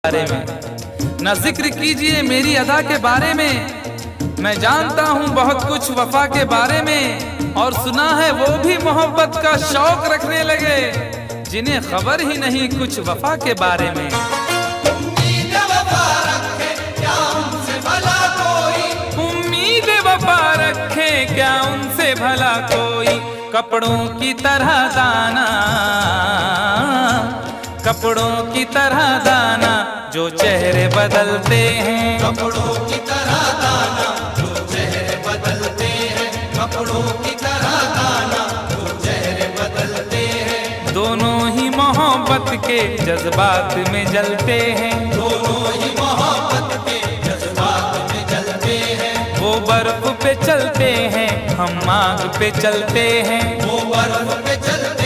बारे में न जिक्र कीजिए मेरी अदा के बारे में। मैं जानता हूँ बहुत कुछ वफा के बारे में, और सुना है वो भी मोहब्बत का शौक रखने लगे जिन्हें खबर ही नहीं कुछ वफा के बारे में। उम्मीद वफा रखे क्या उनसे भला कोई, कपड़ों की तरह दाना, कपड़ों की तरह दाना जो चेहरे बदलते हैं। कपड़ों की तरह दाना जो चेहरे बदलते हैं, कपड़ों की तरह दाना जो चेहरे बदलते हैं। दोनों ही मोहब्बत के जज्बात में जलते हैं, दोनों ही मोहब्बत के जज्बात में जलते हैं। वो बर्फ पे चलते हैं हम आग पे चलते हैं, वो बर्फ पे चलते